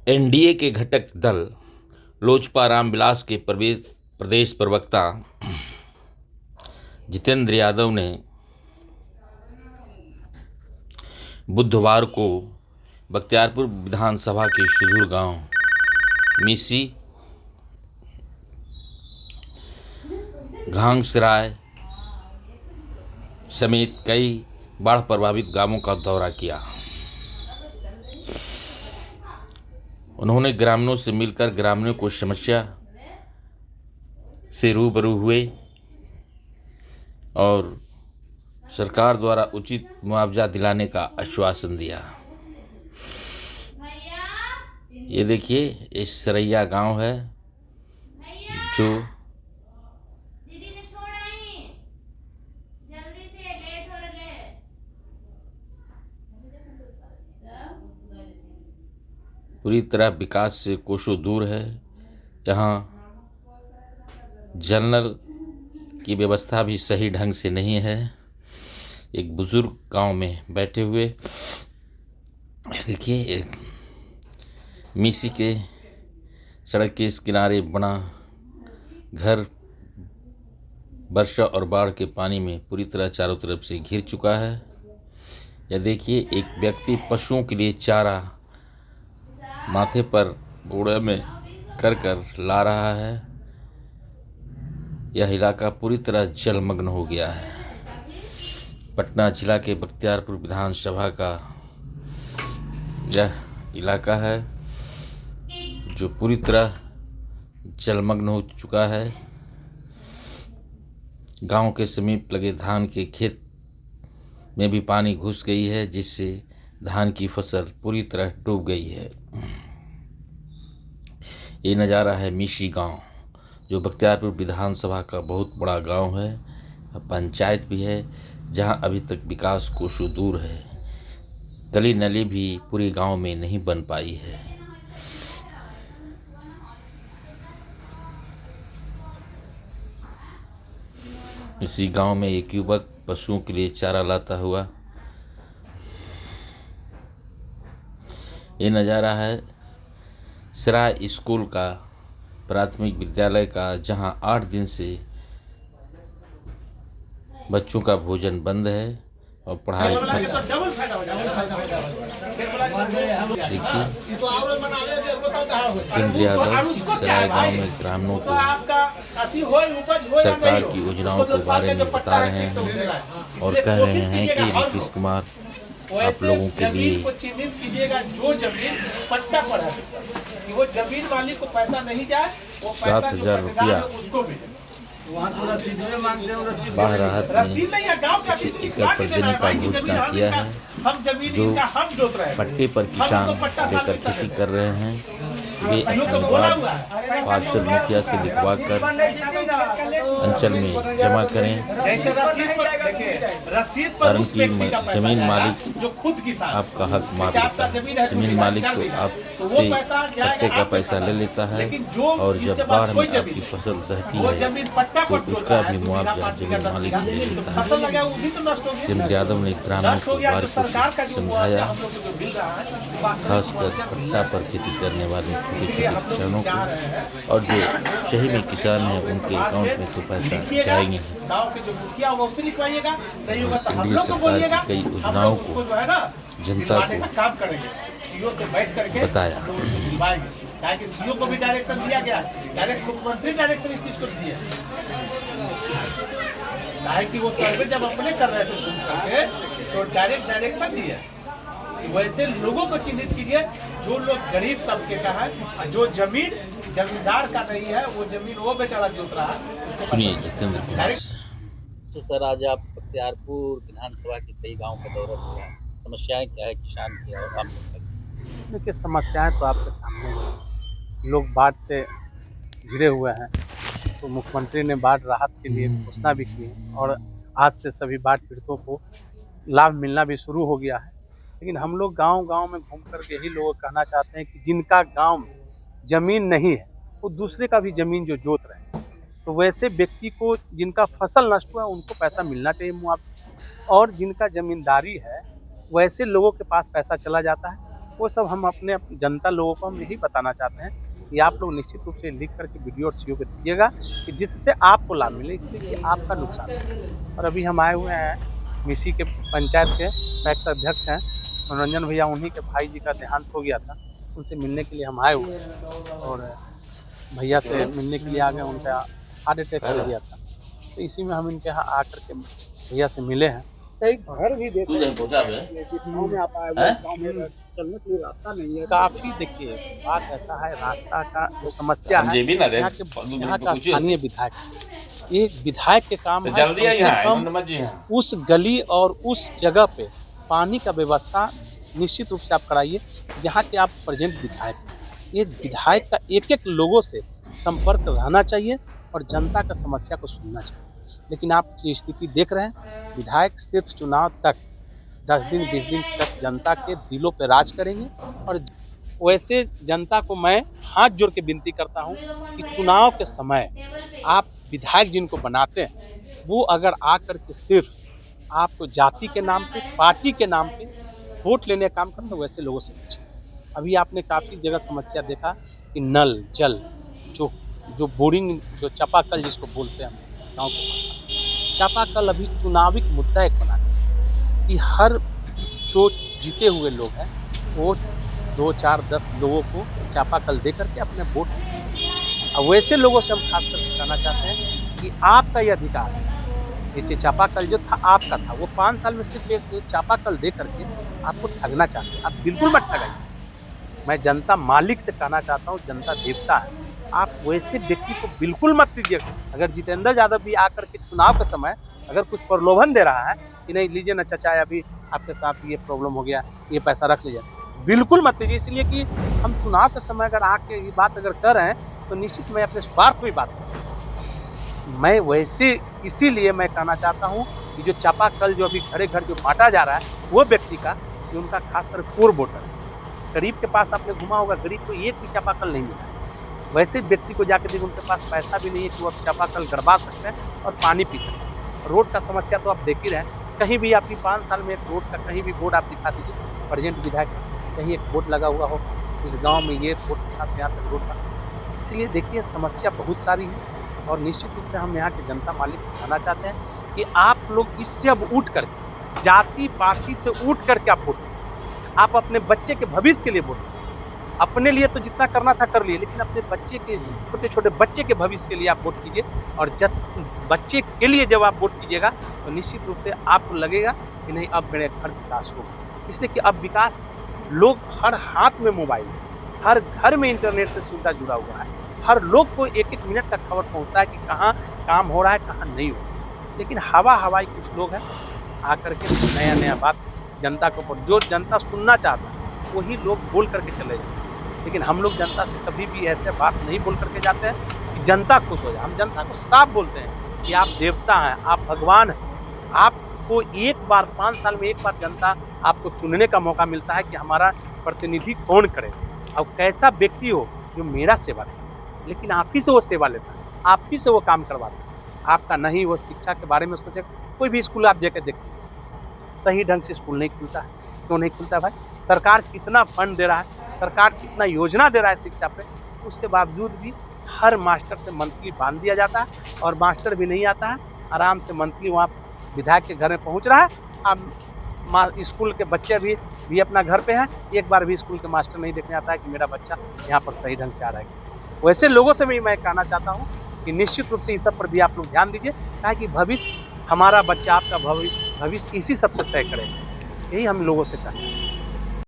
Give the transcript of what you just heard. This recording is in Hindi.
एनडीए के घटक दल लोजपा रामविलास के प्रदेश प्रवक्ता जितेंद्र यादव ने बुधवार को बख्तियारपुर विधानसभा के सुदूर गांव मीसी घांगसराय समेत कई बाढ़ प्रभावित गांवों का दौरा किया। उन्होंने ग्रामीणों से मिलकर ग्रामीणों को समस्या से रूबरू हुए और सरकार द्वारा उचित मुआवजा दिलाने का आश्वासन दिया। ये देखिए, ये सरैया गांव है जो पूरी तरह विकास से कोसों दूर है। यहाँ जनरल की व्यवस्था भी सही ढंग से नहीं है। एक बुजुर्ग गांव में बैठे हुए देखिए, एक मीसी के सड़क के इस किनारे बना घर वर्षा और बाढ़ के पानी में पूरी तरह चारों तरफ से घिर चुका है। यह देखिए, एक व्यक्ति पशुओं के लिए चारा माथे पर बोड़े में कर ला रहा है। यह इलाका पूरी तरह जलमग्न हो गया है। पटना जिला के बख्तियारपुर विधानसभा का यह इलाका है जो पूरी तरह जलमग्न हो चुका है। गांव के समीप लगे धान के खेत में भी पानी घुस गई है, जिससे धान की फसल पूरी तरह डूब गई है। ये नज़ारा है मीसी गांव, जो बख्तियारपुर विधानसभा का बहुत बड़ा गांव है, पंचायत भी है, जहां अभी तक विकास कोसों दूर है। गली नली भी पूरे गांव में नहीं बन पाई है। इसी गांव में एक युवक पशुओं के लिए चारा लाता हुआ, ये नज़ारा है सराय स्कूल का, प्राथमिक विद्यालय का, जहां 8 दिन से बच्चों का भोजन बंद है और पढ़ाई देखिए। जितेंद्र यादव सराय गांव में ग्रामीणों को सरकार की योजनाओं के बारे में बता रहे हैं और कह रहे हैं कि नीतीश कुमार आप लोगों के लिए को चिन्हित कीजिएगा। जो जमीन पट्टा पर है कि वो जमीन मालिक को पैसा नहीं जाए, वो 7,000 रुपया बाढ़ राहत में एकड़ पर देने का घोषणा किया है। जो पट्टे पर किसान लेकर खेती कर रहे हैं, वे अपनी बात पार्षद मुखिया से लिखवा कर अंचल में जमा करें। कारण कि जमीन मालिक आपका हक मार लेता है। जमीन मालिक तो आपसे पट्टे का पैसा ले लेता है और जब बाढ़ में आपकी फसल दहती है तो उसका भी मुआवजा जमीन मालिक ले लेता है। जितेंद्र यादव ने ग्रामीणों को बारीकी से समझाया, खासकर पट्टा पर खेती करने वाले छोटे छोटे किसानों को, और जो शहरी में किसान हैं उनके अकाउंट में तो पैसा जाएंगे। एनडीए सरकार की कई योजनाओं को जनता को बताया। सीओ को भी डायरेक्शन दिया गया, डायरेक्ट मुख्यमंत्री डायरेक्शन इस चीज को दिए कि वो सर्वे जब अपने कर रहे थे तो डायरेक्शन दिए। वैसे लोगों को चिन्हित कीजिए जो लोग गरीब तबके का है, जो जमींदार का नहीं है, वो जमीन वो बेचारा जोत रहा है। सुनिए जितेंद्र कुमार। तो सर, आज आप बख्तियारपुर विधानसभा के कई गांव का दौरा किया, समस्याएं क्या है किसान की और आम जनता की? देखिए, समस्याएं तो आपके सामने हैं। लोग बाढ़ से घिरे हुए हैं, तो मुख्यमंत्री ने बाढ़ राहत के लिए घोषणा भी की और आज से सभी बाढ़ पीड़ितों को लाभ मिलना भी शुरू हो गया है। लेकिन हम लोग गांव-गांव में घूम कर यही लोग कहना चाहते हैं कि जिनका गांव में ज़मीन नहीं है, वो दूसरे का भी ज़मीन जो जोत रहे हैं, तो वैसे व्यक्ति को जिनका फसल नष्ट हुआ उनको पैसा मिलना चाहिए मुआवजा, और जिनका ज़मींदारी है वैसे लोगों के पास पैसा चला जाता है वो सब हम अपने जनता लोगों को हम यही बताना चाहते हैं कि आप लोग निश्चित रूप से लिख करके वीडियो और सीओ को दीजिएगा कि जिससे आपको लाभ मिले, इसलिए कि आपका नुकसान है। और अभी हम आए हुए हैं मिसी के पंचायत के पैक्स अध्यक्ष हैं मनोरंजन भैया, उन्हीं के भाई जी का देहांत हो गया था, उनसे मिलने के लिए हम आए हुए हैं और भैया से मिलने के लिए आ गए। उनका हार्ट अटैक हो गया था, तो इसी में हम इनके यहाँ आकर के भैया से मिले हैं। घर भी देख तू पहुंचा है गाँव में आप आए हुए, गाँव में चलने के लिए रास्ता नहीं है। काफी देखिए बात ऐसा है, रास्ता का जो समस्या है, भी ना रे, यहाँ का स्थानीय विधायक, ये विधायक के काम है जल्दी कम से यहाँ कम उस गली और उस जगह पे पानी का व्यवस्था निश्चित रूप से आप कराइए जहाँ के आप प्रेजेंट विधायक हैं। ये विधायक का एक एक लोगों से संपर्क रहना चाहिए और जनता का समस्या को सुनना चाहिए। लेकिन आप जो स्थिति देख रहे हैं, विधायक सिर्फ चुनाव तक 10 दिन 20 दिन तक जनता के दिलों पर राज करेंगे। और वैसे जनता को मैं हाथ जोड़ के विनती करता हूं कि चुनाव के समय आप विधायक जिनको बनाते हैं वो अगर आकर के सिर्फ आपको जाति के नाम पे, पार्टी के नाम पे वोट लेने का काम करते हैं, वैसे लोगों से बचें। अभी आपने काफ़ी जगह समस्या देखा कि नल जल जो बोरिंग, जो चापाकल जिसको बोलते हैं हम गाँव के भाषा, चापाकल अभी चुनावी मुद्दा एक बना है कि हर जो जीते हुए लोग हैं वो 2, 4, 10 लोगों को चापाकल दे करके अपने वोट देना चाहिए। अब वैसे लोगों से हम खास करके कहना चाहते हैं कि आपका ये अधिकार है, ये चापाकल जो था आपका था, वो 5 साल में सिर्फ एक चापाकल दे करके आपको ठगना चाहते हैं। आप बिल्कुल मत ठगाइए। मैं जनता मालिक से कहना चाहता हूँ, जनता देवता है, आप वैसे व्यक्ति को बिल्कुल मत दीजिए। अगर जितेंद्र यादव भी आकर के चुनाव के समय अगर कुछ प्रलोभन दे रहा है कि नहीं लीजिए ना चाचा, अभी आपके साथ ये प्रॉब्लम हो गया, ये पैसा रख लीजिए, बिल्कुल मत लीजिए। इसलिए कि हम चुनाव के समय अगर आके ये बात अगर कर रहे हैं तो निश्चित मैं अपने स्वार्थ में बात करूँ। मैं वैसे इसीलिए मैं कहना चाहता हूँ कि जो चापाकल जो अभी घरे घर जो बांटा जा रहा है, वो व्यक्ति का जो उनका खासकर कोर वोटर है, गरीब के पास आपने घुमा होगा, गरीब को एक भी चापाकल नहीं मिला। वैसे व्यक्ति को जाकर देखिए उनके पास पैसा भी नहीं है कि वो चापाकल गड़वा सकते हैं और पानी पी सकते हैं। रोड का समस्या तो आप देख ही रहे हैं, कहीं भी आपकी 5 साल में एक रोड का कहीं भी बोर्ड आप दिखा दीजिए, प्रेजेंट विधायक कहीं एक बोर्ड लगा हुआ हो इस गांव में ये रोड यहाँ से यहाँ तक रोड का। इसलिए देखिए समस्या बहुत सारी है और निश्चित रूप से हम यहाँ के जनता मालिक से कहना चाहते हैं कि आप लोग इससे अब उठ करके, जाति पार्टी से उठ करके आप वोट कीजिए। आप अपने बच्चे के भविष्य के लिए वोट कीजिए। अपने लिए तो जितना करना था कर लिए, लेकिन अपने बच्चे के, छोटे छोटे बच्चे के भविष्य के लिए आप वोट कीजिए। और जब बच्चे के लिए जब आप वोट कीजिएगा तो निश्चित रूप से आपको लगेगा कि नहीं अब मेरे घर विकास होगा। इसलिए कि अब विकास, लोग हर हाथ में मोबाइल है, हर घर में इंटरनेट से सुविधा जुड़ा हुआ है, हर लोग को 1-1 मिनट का खबर पहुँचता है कि कहाँ काम हो रहा है, कहाँ नहीं हो रहा है। लेकिन हवाई कुछ लोग हैं आकर के नया बात जनता के ऊपर, जो जनता सुनना चाहता है वही लोग बोल करके चले जाते हैं। लेकिन हम लोग जनता से कभी भी ऐसे बात नहीं बोल करके जाते हैं कि जनता खुश हो जाए। हम जनता को साफ बोलते हैं कि आप देवता हैं, आप भगवान हैं। आपको एक बार 5 साल में एक बार जनता आपको चुनने का मौका मिलता है कि हमारा प्रतिनिधि कौन करे और कैसा व्यक्ति हो जो मेरा सेवा करे। लेकिन आप ही से वो सेवा लेता है, आप ही से वो काम करवाता है, आपका नहीं। वो शिक्षा के बारे में सोचे, कोई भी स्कूल आप जाकर देखिए, सही ढंग से स्कूल नहीं खुलता है। क्यों नहीं खुलता भाई? सरकार कितना फंड दे रहा है, सरकार कितना योजना दे रहा है शिक्षा पे, उसके बावजूद भी हर मास्टर से मंथली बांध दिया जाता है और मास्टर भी नहीं आता है। आराम से मंथली वहाँ विधायक के घर में पहुँच रहा है। अब स्कूल के बच्चे भी अपना घर पे हैं, एक बार भी स्कूल के मास्टर नहीं देखने आता है कि मेरा बच्चा यहाँ पर सही ढंग से आ रहा है। वैसे लोगों से भी मैं कहना चाहता हूँ कि निश्चित रूप से इस सब पर भी आप लोग ध्यान दीजिए, ताकि भविष्य, हमारा बच्चा, आपका भविष्य इसी सबसे तय करेगा। यही हम लोगों से कहते हैं।